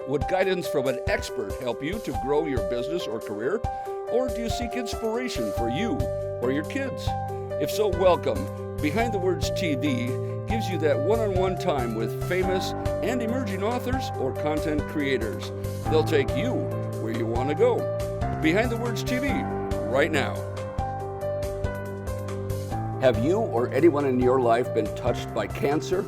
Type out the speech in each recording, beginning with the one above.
Would guidance from an expert help you to grow your business or career? Or do you seek inspiration for you or your kids? If so, welcome. Behind the Words TV gives you that one-on-one time with famous and emerging authors or content creators. They'll take you where you want to go. Behind the Words TV, right now. Have you or anyone in your life been touched by cancer?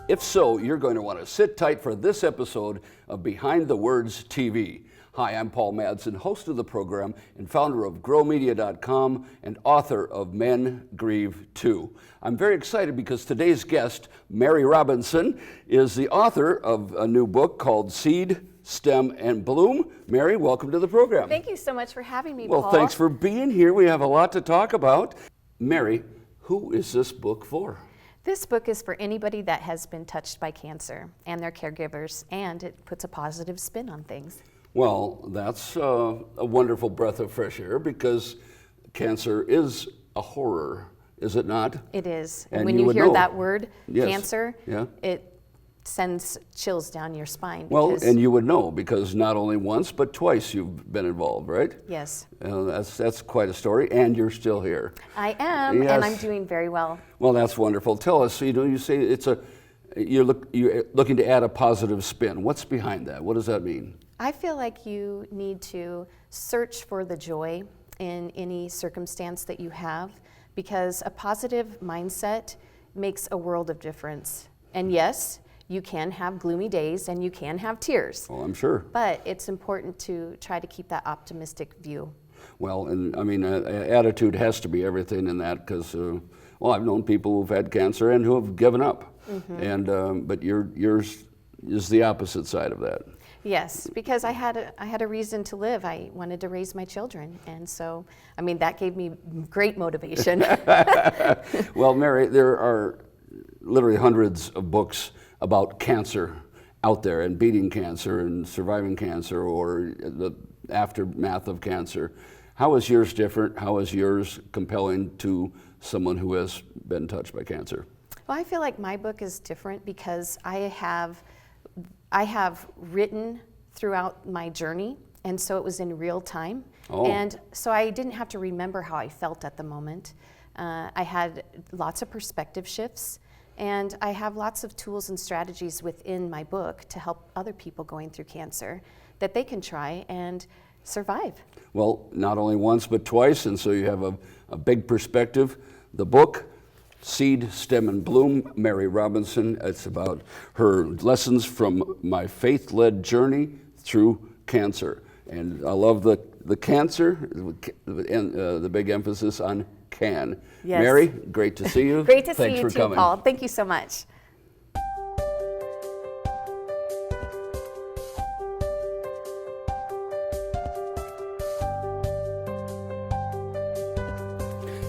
If so, you're going to want to sit tight for this episode of Behind the Words TV. Hi, I'm Paul Madsen, host of the program and founder of GrowMedia.com and author of Men Grieve Too. I'm very excited because today's guest, Mary Robinson, is the author of a new book called Seed, Stem, and Bloom. Mary, welcome to the program. Thank you so much for having me, Paul. Well, thanks for being here. We have a lot to talk about. Mary, who is this book for? This book is for anybody that has been touched by cancer and their caregivers, and it puts a positive spin on things. Well, that's a wonderful breath of fresh air because cancer is a horror, is it not? It is. And when you you would hear know. that word, Yes. cancer, Yeah. it sends chills down your spine. Well, because- and you would know because not only once but twice you've been involved, right? Yes. That's quite a story, and you're still here. I am, Yes. and I'm doing very well. Well, that's wonderful. Tell us. You say you're looking to add a positive spin. What's behind that? What does that mean? I feel like you need to search for the joy in any circumstance that you have, because a positive mindset makes a world of difference. And yes, you can have gloomy days and you can have tears. Oh, I'm sure. But it's important to try to keep that optimistic view. Well, and I mean, attitude has to be everything in that because, I've known people who've had cancer and who have given up. Mm-hmm. And but yours is the opposite side of that. Yes, because I had a reason to live. I wanted to raise my children, and so that gave me great motivation. Well, Mary, there are literally hundreds of books about cancer out there and beating cancer and surviving cancer or the aftermath of cancer. How is yours different? How is yours compelling to someone who has been touched by cancer? Well, I feel like my book is different because I have written throughout my journey, and so it was in real time. Oh. And so I didn't have to remember how I felt at the moment. I had lots of perspective shifts, and I have lots of tools and strategies within my book to help other people going through cancer that they can try and survive. Well, not only once, but twice, and so you have a big perspective. The book, Seed, Stem, and Bloom, Mary Robinson. It's about her lessons from my faith-led journey through cancer. And I love the cancer and the big emphasis on can. Yes. Mary, great to see you. Great to Thanks see you for too, coming. Paul. Thank you so much.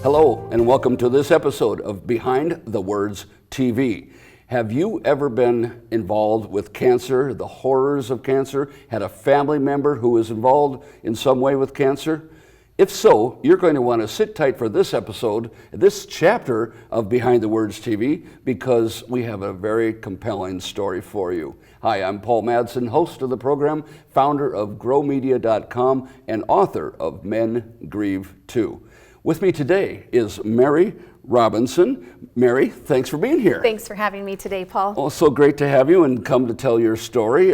Hello, and welcome to this episode of Behind the Words TV. Have you ever been involved with cancer, the horrors of cancer, had a family member who was involved in some way with cancer? If so, you're going to want to sit tight for this episode, this chapter of Behind the Words TV, because we have a very compelling story for you. Hi, I'm Paul Madsen, host of the program, founder of GrowMedia.com, and author of Men Grieve Too. With me today is Mary Robinson. Mary, thanks for being here. Thanks for having me today, Paul. Oh, so great to have you and come to tell your story.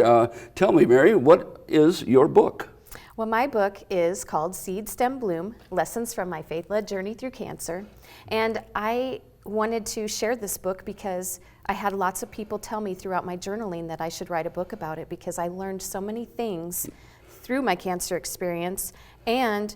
Tell me, Mary, what is your book? Well, my book is called Seed, Stem, Bloom, Lessons from My Faith-Led Journey Through Cancer. And I wanted to share this book because I had lots of people tell me throughout my journaling that I should write a book about it because I learned so many things through my cancer experience, and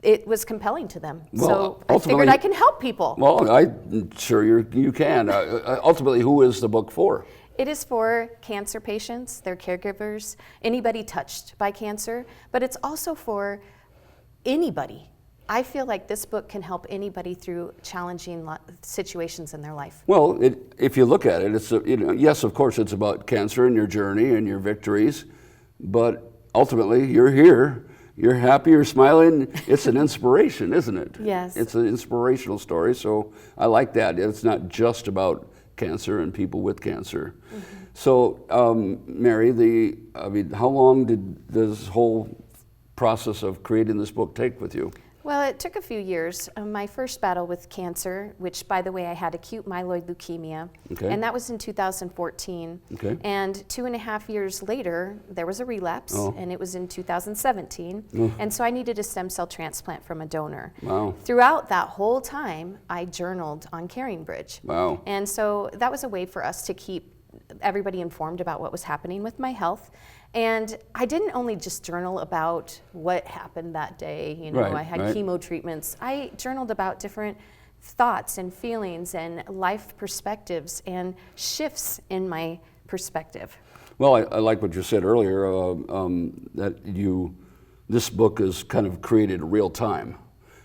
it was compelling to them. Well, so I figured I can help people. Well, I'm sure you can. Ultimately, who is the book for? It is for cancer patients, their caregivers, anybody touched by cancer, but it's also for anybody. I feel like this book can help anybody through challenging situations in their life. Well, if you look at it, it's yes, of course, it's about cancer and your journey and your victories, but ultimately, you're here. You're happy, you're smiling. It's an inspiration, isn't it? Yes. It's an inspirational story, so I like that. It's not just about cancer and people with cancer. Mm-hmm. So, Mary, how long did this whole process of creating this book take with you? Well, it took a few years. My first battle with cancer, which, by the way, I had acute myeloid leukemia, Okay. and that was in 2014. Okay. And 2.5 years later, there was a relapse, and it was in 2017. And so I needed a stem cell transplant from a donor. Wow. Throughout that whole time, I journaled on CaringBridge. Wow. And so that was a way for us to keep everybody informed about what was happening with my health. And I didn't only just journal about what happened that day. You know, Right, I had right. chemo treatments. I journaled about different thoughts and feelings and life perspectives and shifts in my perspective. Well, I like what you said earlier, that this book is kind of created real time.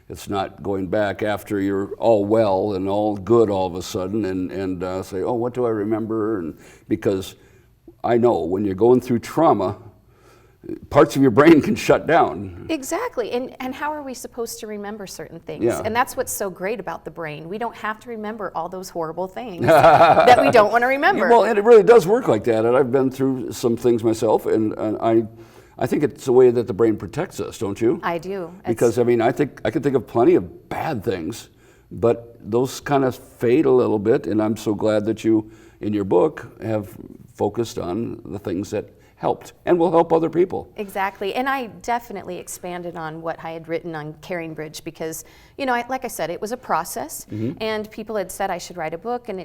It's not going back after you're all well and all good all of a sudden and say, oh, what do I remember? And because I know when you're going through trauma, parts of your brain can shut down. Exactly. And how are we supposed to remember certain things? Yeah. And that's what's so great about the brain. We don't have to remember all those horrible things that we don't want to remember. Well, and it really does work like that. And I've been through some things myself, and I think it's the way that the brain protects us, don't you? I do. Because I mean, I can think of plenty of bad things, but those kind of fade a little bit. And I'm so glad that you, in your book, have focused on the things that helped and will help other people. Exactly. And I definitely expanded on what I had written on CaringBridge because, you know, like I said, it was a process, and people had said I should write a book, and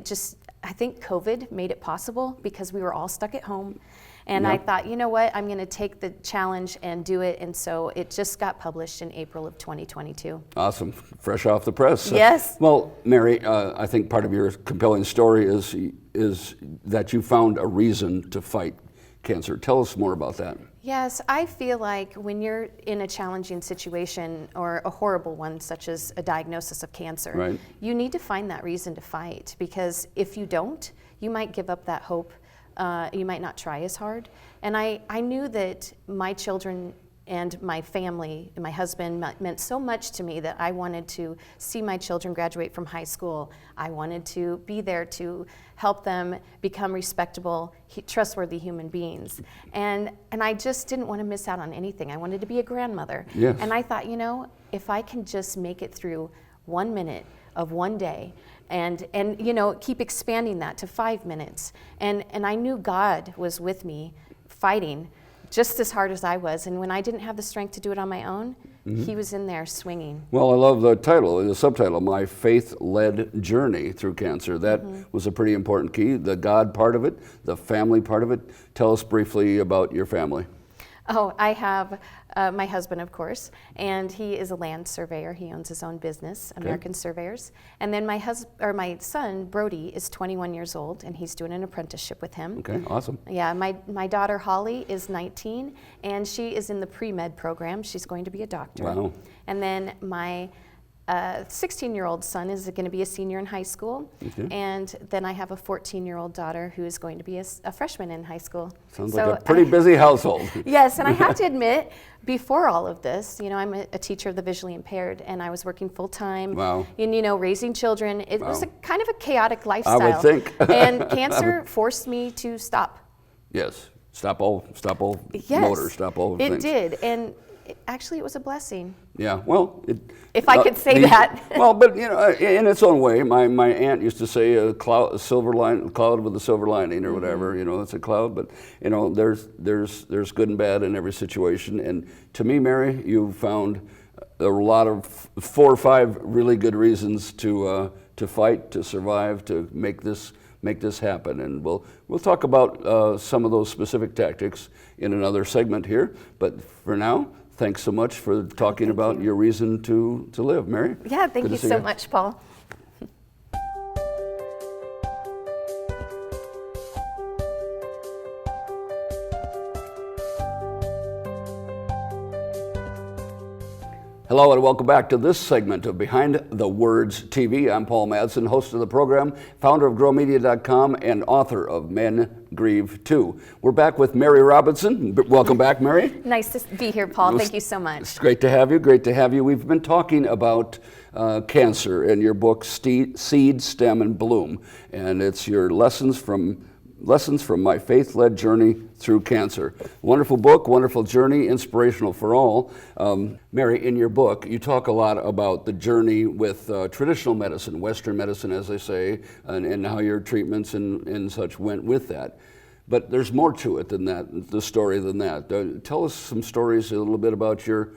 I think COVID made it possible because we were all stuck at home. And I thought, you know what, I'm going to take the challenge and do it. And so it just got published in April of 2022. Awesome. Fresh off the press. Yes. Well, Mary, I think part of your compelling story is that you found a reason to fight cancer. Tell us more about that. Yes, I feel like when you're in a challenging situation or a horrible one, such as a diagnosis of cancer, Right. you need to find that reason to fight, because if you don't, you might give up that hope. You might not try as hard. And I knew that my children and my family and my husband meant so much to me that I wanted to see my children graduate from high school. I wanted to be there to help them become respectable, trustworthy human beings. And I just didn't want to miss out on anything. I wanted to be a grandmother. Yes. And I thought, you know, if I can just make it through 1 minute of one day, and you know, keep expanding that to 5 minutes. And I knew God was with me fighting just as hard as I was. And when I didn't have the strength to do it on my own, He was in there swinging. Well, I love the subtitle, My Faith-Led Journey Through Cancer. That was a pretty important key. The God part of it, the family part of it. Tell us briefly about your family. Oh, I have my husband, of course, and he is a land surveyor. He owns his own business, American Surveyors. And then my son, Brody, is 21 years old, and he's doing an apprenticeship with him. Okay, awesome. Yeah, my daughter, Holly, is 19, and she is in the pre-med program. She's going to be a doctor. Wow. And then my 16-year-old son is going to be a senior in high school, and then I have a 14-year-old daughter who is going to be a freshman in high school. Sounds like a pretty busy household. Yes, and I have to admit, before all of this, you know, I'm a teacher of the visually impaired, and I was working full-time, Wow. and, you know, raising children. It was a kind of a chaotic I lifestyle. would think. And cancer forced me to stop. Yes, stop all Yes, motors, stop all things. it did, and actually it was a blessing. Yeah, well, If I could say that. Well, but you know, in its own way, my aunt used to say a cloud with a silver lining or whatever. You know, it's a cloud, but you know, there's good and bad in every situation. And to me, Mary, you found a lot of 4 or 5 really good reasons to fight, to survive, to make this happen. And we'll talk about some of those specific tactics in another segment here. But for now, thanks so much for talking about your reason to live, Mary. Yeah, thank you so much, Paul. Hello and welcome back to this segment of Behind the Words TV. I'm Paul Madsen, host of the program, founder of GrowMedia.com, and author of Men Grieve Too. We're back with Mary Robinson. Welcome back, Mary. Nice to be here, Paul. Thank you so much. It's great to have you. Great to have you. We've been talking about cancer in your book, Seed, Stem, and Bloom. And it's your lessons from Lessons from My Faith-Led Journey Through Cancer. Wonderful book, wonderful journey, inspirational for all. Mary, in your book, you talk a lot about the journey with traditional medicine, Western medicine, as they say, and how your treatments and such went with that. But there's more to it than that, the story than that. Tell us some stories, a little bit about your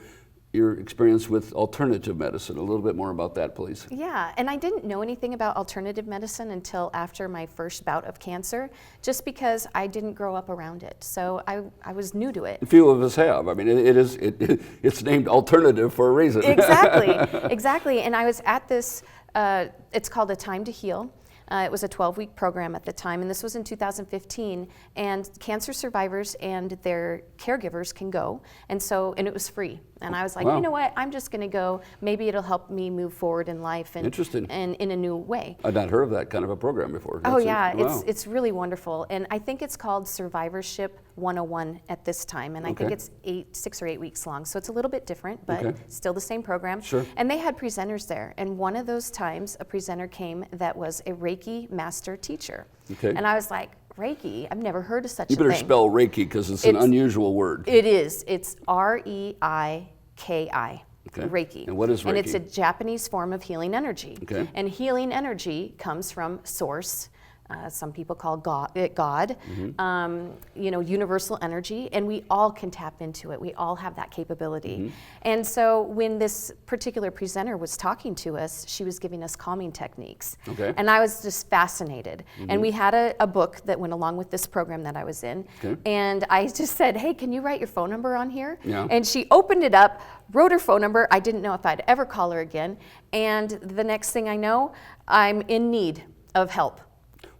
experience with alternative medicine. A little bit more about that, please. Yeah, and I didn't know anything about alternative medicine until after my first bout of cancer, just because I didn't grow up around it. So I was new to it. Few of us have. I mean, it's named alternative for a reason. Exactly. And I was at this, it's called A Time to Heal. It was a 12-week program at the time, and this was in 2015, and cancer survivors and their caregivers can go, and it was free. And I was like, wow. You know what, I'm just going to go. Maybe it'll help me move forward in life and in a new way. I'd not heard of that kind of a program before. Oh yeah, wow. It's really wonderful, and I think it's called Survivorship 101 at this time, and I think it's 6 or 8 weeks long, so it's a little bit different, but still the same program. Sure. And they had presenters there, and one of those times a presenter came that was a Reiki master teacher. Okay. And I was like, Reiki? I've never heard of such a thing. You better spell Reiki because it's an unusual word. It is. It's Reiki. Okay. Reiki. And what is Reiki? And it's a Japanese form of healing energy. Okay. And healing energy comes from source. Some people call it God, universal energy, and we all can tap into it. We all have that capability. And so when this particular presenter was talking to us, she was giving us calming techniques. Okay. And I was just fascinated. And we had a book that went along with this program that I was in. Okay. And I just said, hey, can you write your phone number on here? Yeah. And she opened it up, wrote her phone number. I didn't know if I'd ever call her again. And the next thing I know, I'm in need of help.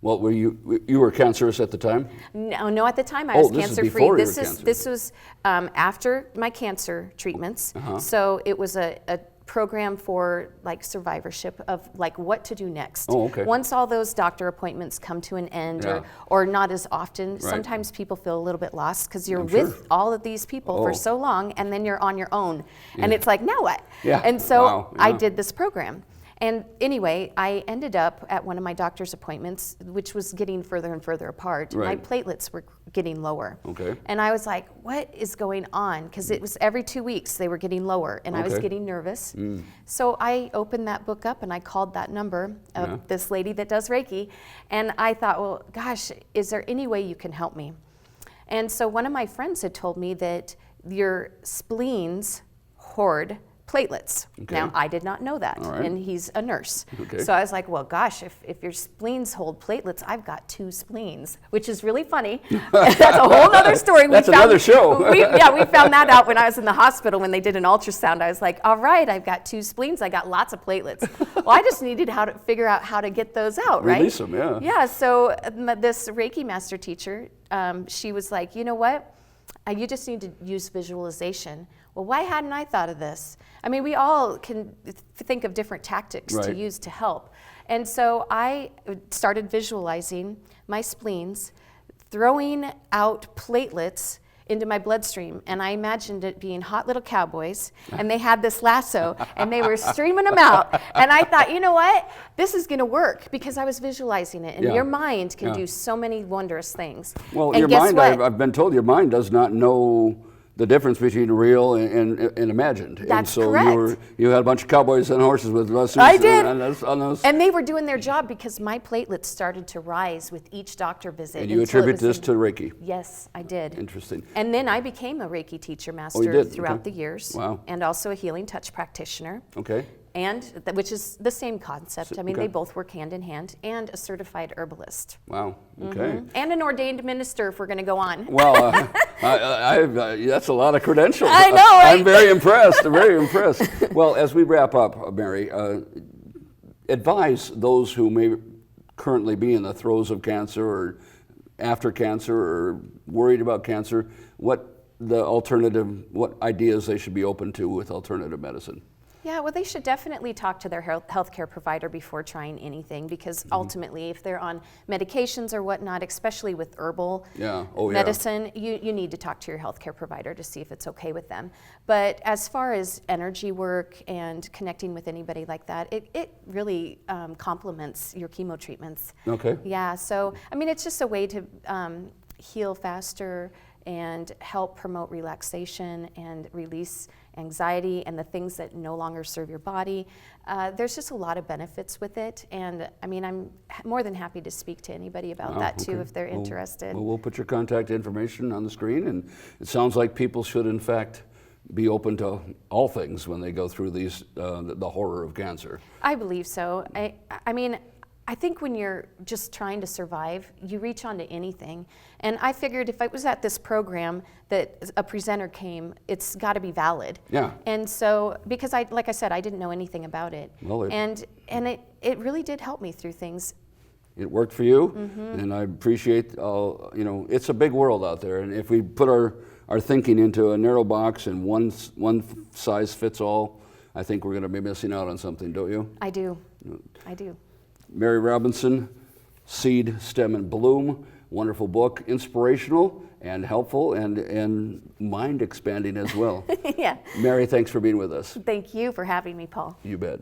Well, were you were cancerous at the time? No, at the time I was cancer free. This was after my cancer treatments. So it was a program for like survivorship of like what to do next. Oh, okay. Once all those doctor appointments come to an end, or not as often, sometimes people feel a little bit lost because you're with all of these people for so long, and then you're on your own, and it's like, now what? Yeah. And so I did this program. And anyway, I ended up at one of my doctor's appointments, which was getting further and further apart. Right. My platelets were getting lower. Okay. And I was like, what is going on? Because it was every 2 weeks they were getting lower, and I was getting nervous. So I opened that book up and I called that number of this lady that does Reiki. And I thought, well, gosh, is there any way you can help me? And so one of my friends had told me that your spleens hoard platelets. Okay. Now, I did not know that, and he's a nurse. Okay. So I was like, well, gosh, if your spleens hold platelets, I've got 2 spleens, which is really funny. That's a whole other story. That's another show. we found that out when I was in the hospital when they did an ultrasound. I was like, all right, I've got 2 spleens. I got lots of platelets. Well, I just needed to figure out how to get those out, right? Release them, yeah. Yeah, so this Reiki master teacher, she was like, you know what? You just need to use visualization. Well, why hadn't I thought of this? I mean, we all can think of different tactics to use to help. And so I started visualizing my spleens throwing out platelets into my bloodstream, and I imagined it being hot little cowboys, and they had this lasso, and they were streaming them out, and I thought, you know what, this is going to work, because I was visualizing it, and your mind can do so many wondrous things. Well, and your mind, I've been told your mind does not know the difference between real and imagined. That's and so correct. You had a bunch of cowboys and horses with lassos. I did. On those. And they were doing their job because my platelets started to rise with each doctor visit. And you attribute this to Reiki? Yes, I did. Interesting. And then I became a Reiki teacher master throughout the years. Wow. And also a healing touch practitioner. Okay. And which is the same concept. I mean, they both work hand in hand, and a certified herbalist. Wow. Okay. And an ordained minister, if we're going to go on. Well, that's a lot of credentials. I know. I'm very impressed. Very impressed. Well, as we wrap up, Mary, advise those who may currently be in the throes of cancer or after cancer or worried about cancer, what ideas they should be open to with alternative medicine. Yeah, well, they should definitely talk to their healthcare provider before trying anything, because ultimately, if they're on medications or whatnot, especially with herbal medicine, you need to talk to your healthcare provider to see if it's okay with them. But as far as energy work and connecting with anybody like that, it really complements your chemo treatments. Okay. Yeah, so I mean, it's just a way to heal faster and help promote relaxation and release anxiety and the things that no longer serve your body. There's just a lot of benefits with it, and I mean, I'm more than happy to speak to anybody about that too if they're interested. Well, we'll put your contact information on the screen, and it sounds like people should in fact be open to all things when they go through these the horror of cancer. I believe so. I mean, I think when you're just trying to survive, you reach onto anything. And I figured if I was at this program that a presenter came, it's got to be valid. Yeah. And so, because like I said, I didn't know anything about it. Well, and it really did help me through things. It worked for you, and I appreciate, it's a big world out there, and if we put our thinking into a narrow box and one size fits all, I think we're going to be missing out on something, don't you? I do. I do. Mary Robinson, Seed, Stem, and Bloom. Wonderful book, inspirational and helpful and mind expanding as well. Yeah. Mary, thanks for being with us. Thank you for having me, Paul. You bet.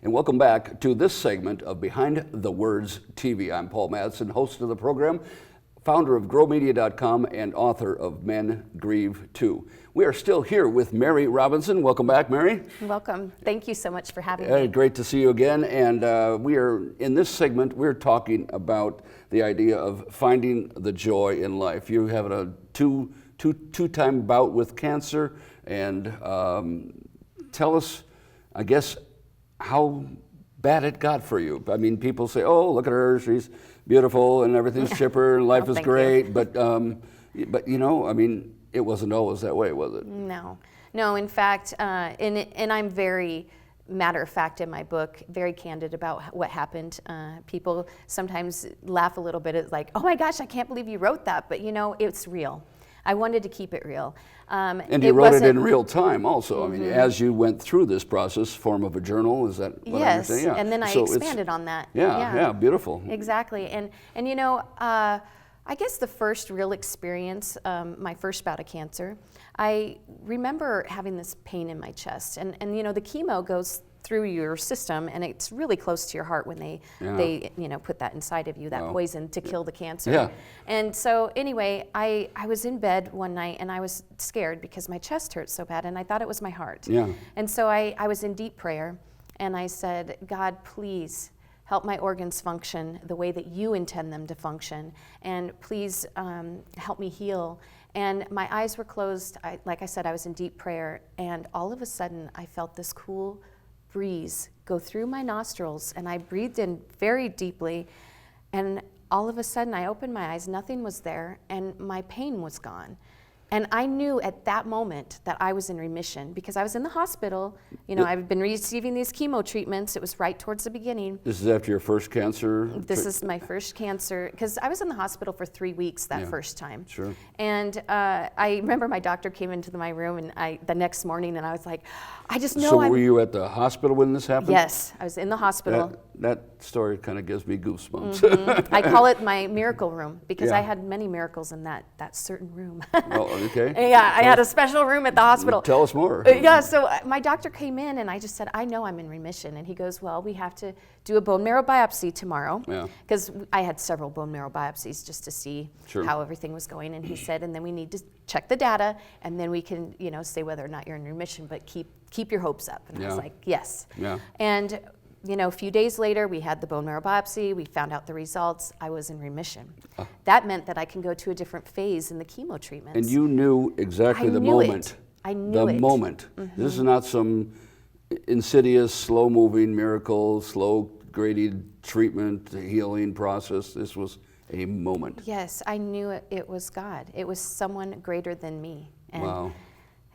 And welcome back to this segment of Behind the Words TV. I'm Paul Madsen, host of the program, founder of growmedia.com and author of Men Grieve Too. We are still here with Mary Robinson. Welcome back, Mary. Welcome. Thank you so much for having me. Great to see you again. And we are, in this segment, we're talking about the idea of finding the joy in life. You have a two-time bout with cancer, and tell us, I guess, how bad it got for you. I mean, people say, "Oh, look at her; she's beautiful and everything's chipper and life is great." But you know, I mean, it wasn't always that way, was it? No. In fact, and I'm very matter of fact in my book, very candid about what happened. People sometimes laugh a little bit at like, "Oh my gosh, I can't believe you wrote that," but you know, it's real. I wanted to keep it real. And you wrote it in real time also. I mean, as you went through this process, form of a journal, is that what I understand? Yes, and then I expanded on that. Yeah, beautiful. Exactly, and you know, I guess the first real experience, my first bout of cancer, I remember having this pain in my chest, and you know, the chemo goes through your system, and it's really close to your heart when they you know, put that inside of you, that poison to kill the cancer. Yeah. And so anyway, I was in bed one night and I was scared because my chest hurt so bad, and I thought it was my heart. Yeah. And so I was in deep prayer, and I said, "God, please help my organs function the way that you intend them to function, and please help me heal." And my eyes were closed. Like I said, I was in deep prayer, and all of a sudden I felt this cool breeze go through my nostrils, and I breathed in very deeply, and all of a sudden I opened my eyes, nothing was there, and my pain was gone. And I knew at that moment that I was in remission because I was in the hospital. You know, I've been receiving these chemo treatments. It was right towards the beginning. This is after your first cancer? This is my first cancer, because I was in the hospital for 3 weeks that first time. Sure. And I remember my doctor came into my room and the next morning, and I was like, I just know. So were you at the hospital when this happened? Yes, I was in the hospital. That story kind of gives me goosebumps. Mm-hmm. I call it my miracle room because I had many miracles in that certain room. Oh, okay. Yeah, I had a special room at the hospital. Tell us more. Yeah, so my doctor came in and I just said, I know I'm in remission. And he goes, well, we have to do a bone marrow biopsy tomorrow. Because I had several bone marrow biopsies just to see how everything was going. And he said, and then we need to check the data, and then we can, you know, say whether or not you're in remission, but keep your hopes up. And I was like, yes. And you know, a few days later, we had the bone marrow biopsy. We found out the results. I was in remission. That meant that I can go to a different phase in the chemo treatments. And you knew exactly the moment. I knew it. The moment. This is not some insidious, slow-moving miracle, slow-graded treatment, healing process. This was a moment. Yes, I knew it was God. It was someone greater than me. And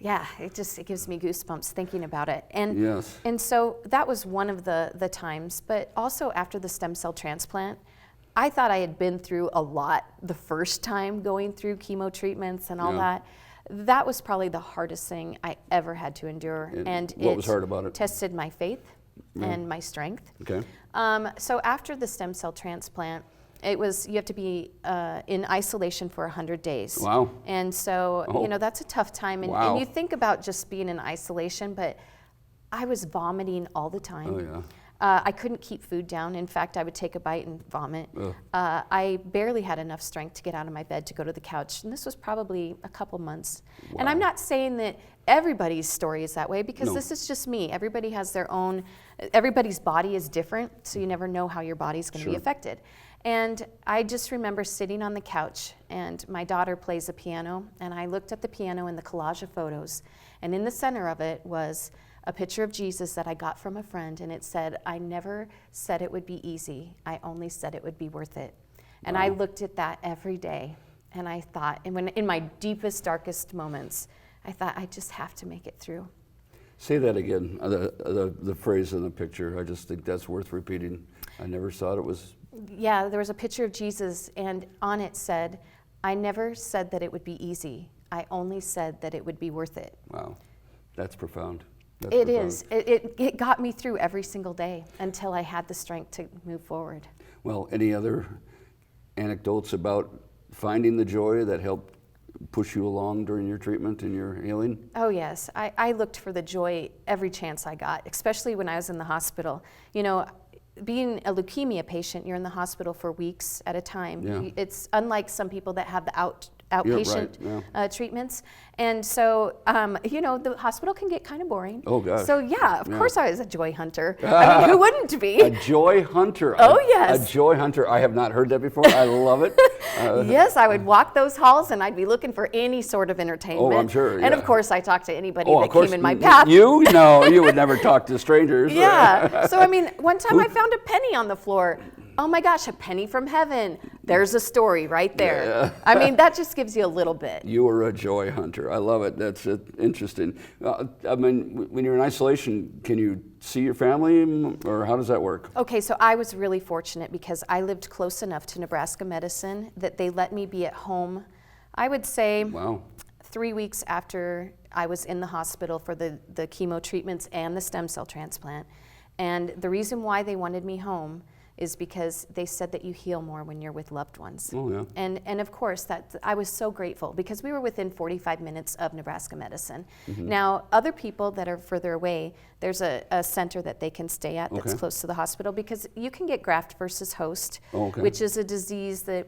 Yeah, it gives me goosebumps thinking about it. And Yes. and so that was one of the times, but also after the stem cell transplant, I thought I had been through a lot the first time going through chemo treatments and all Yeah. that. That was probably the hardest thing I ever had to endure. And what was hard about it? Tested my faith and my strength. Okay. So after the stem cell transplant, you have to be in isolation for 100 days. Wow. And so, that's a tough time. And, Wow. and you think about just being in isolation, but I was vomiting all the time. Oh, yeah. I couldn't keep food down. In fact, I would take a bite and vomit. Ugh. I barely had enough strength to get out of my bed to go to the couch. And this was probably a couple months. Wow. And I'm not saying that everybody's story is that way, because No. this is just me. Everybody has their own, everybody's body is different, so you never know how your body's going to be Sure. affected. And I just remember sitting on the couch, and my daughter plays a piano, and I looked at the piano and the collage of photos, and in the center of it was a picture of Jesus that I got from a friend, and it said, "I never said it would be easy. I only said it would be worth it." And I Wow. looked at that every day, and I thought, and when in my deepest, darkest moments, I thought, I just have to make it through. Say that again, the phrase in the picture. I just think that's worth repeating. I never thought it was. Yeah, there was a picture of Jesus, and on it said, "I never said that it would be easy. I only said that it would be worth it." Wow, that's profound. That's It profound. is. It got me through every single day until I had the strength to move forward. Well, any other anecdotes about finding the joy that helped push you along during your treatment and your healing? Oh, yes. I looked for the joy every chance I got, especially when I was in the hospital. Being a leukemia patient, you're in the hospital for weeks at a time. Yeah. It's unlike some people that have the outpatient right, yeah. treatments. And so, the hospital can get kind of boring. Oh, gosh. So, yeah, of Yeah. course I was a joy hunter. I mean, who wouldn't be? A joy hunter. Oh, yes. A joy hunter. I have not heard that before. I love it. Yes, I would walk those halls and I'd be looking for any sort of entertainment. Oh, I'm sure, And yeah. of course, I talked to anybody Oh, that of course. came in my path. You? No, you would never talk to strangers. Yeah. So, I mean, one time I found a penny on the floor. Oh my gosh, a penny from heaven. There's a story right there. Yeah. I mean, that just gives you a little bit. You are a joy hunter. I love it. That's interesting. I mean, when you're in isolation, can you see your family, or how does that work? Okay, so I was really fortunate because I lived close enough to Nebraska Medicine that they let me be at home, I would say, Wow. 3 weeks after I was in the hospital for the chemo treatments and the stem cell transplant. And the reason why they wanted me home is because they said that you heal more when you're with loved ones. Oh, yeah. And of course, that I was so grateful because we were within 45 minutes of Nebraska Medicine. Mm-hmm. Now, other people that are further away, there's a center that they can stay at that's Okay. close to the hospital because you can get graft versus host, Oh, okay. which is a disease that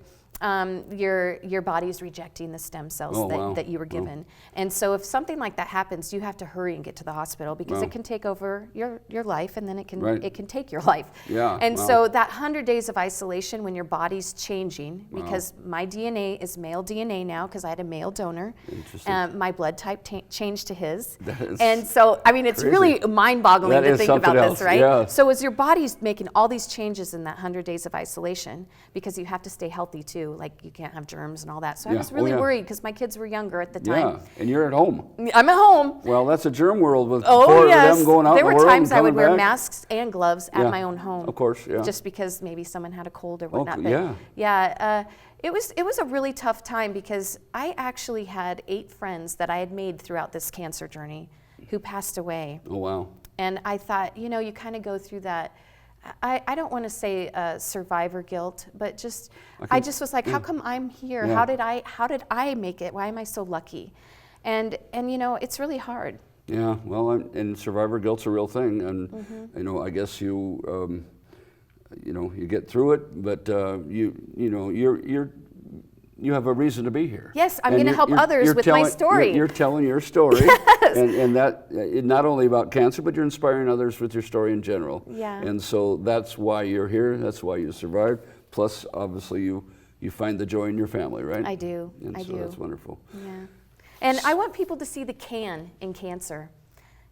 your body's rejecting the stem cells Oh, wow. that you were given. And so if something like that happens, you have to hurry and get to the hospital because Wow. it can take over your life, and then it Right. can take your life. Yeah, And wow. so that 100 days of isolation when your body's changing, because my DNA is male DNA now because I had a male donor. Interesting. My blood type changed to his. That is And so, I mean, it's crazy. really mind-boggling That to is think about something this, else, right? yeah. So as your body's making all these changes in that 100 days of isolation, because you have to stay healthy too, like you can't have germs and all that. So I Yeah. was Oh, really yeah. worried because my kids were younger at the time. Yeah, and you're at home. I'm at home. Well, that's a germ world with Oh, four yes. of them going out There in the were world times and I would coming wear back. masks and gloves at Yeah. my own home. Of course, yeah. Just because maybe someone had a cold or whatnot. Oh, but yeah. yeah, it was a really tough time because I actually had 8 friends that I had made throughout this cancer journey who passed away. Oh, wow. And I thought, you kind of go through that. I don't want to say survivor guilt, but just I just was like, how come I'm here? Yeah. How did I make it? Why am I so lucky? And it's really hard. Yeah, well, and survivor guilt's a real thing, and Mm-hmm. I guess you get through it, but you have a reason to be here. Yes, I'm And going to help others you're with my story. You're telling your story, Yes. and that not only about cancer, but you're inspiring others with your story in general. Yeah. And so that's why you're here. That's why you survived. Plus, obviously, you find the joy in your family, right? I do. And I so do. that's wonderful. Yeah. And I want people to see the can in cancer.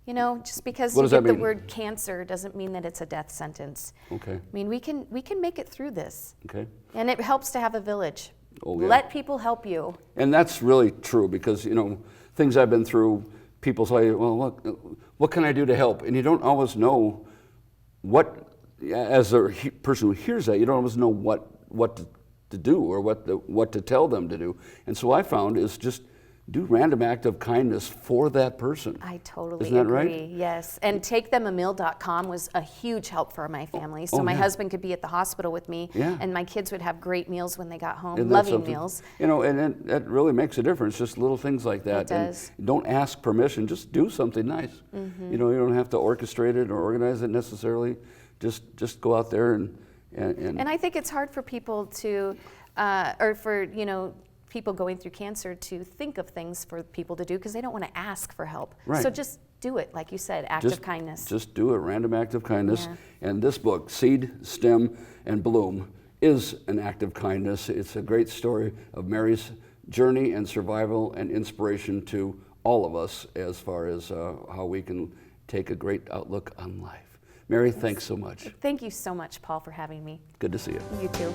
Just because What you does that get the mean? word cancer doesn't mean that it's a death sentence. Okay. I mean, we can make it through this. Okay. And it helps to have a village. Oh, yeah. Let people help you. And that's really true because, things I've been through, people say, well, what can I do to help? And you don't always know what, as a person who hears that, you don't always know what to do or what to tell them to do. And so I found is just do random act of kindness for that person. I totally Isn't that agree. right? Yes. And TakeThemAmeal.com was a huge help for my family. So my husband could be at the hospital with me, and my kids would have great meals when they got home, Isn't that loving something? meals. You know, and that really makes a difference, just little things like that. It does. And don't ask permission, just do something nice. You know, you don't have to orchestrate it or organize it necessarily. Just go out there and I think it's hard for people to, or for, people going through cancer to think of things for people to do because they don't want to ask for help. Right. So just do it, like you said, act of kindness. Just do a random act of kindness. Yeah. And this book, Seed, Stem, and Bloom, is an act of kindness. It's a great story of Mary's journey and survival and inspiration to all of us as far as how we can take a great outlook on life. Mary, thanks so much. Thank you so much, Paul, for having me. Good to see you. You too.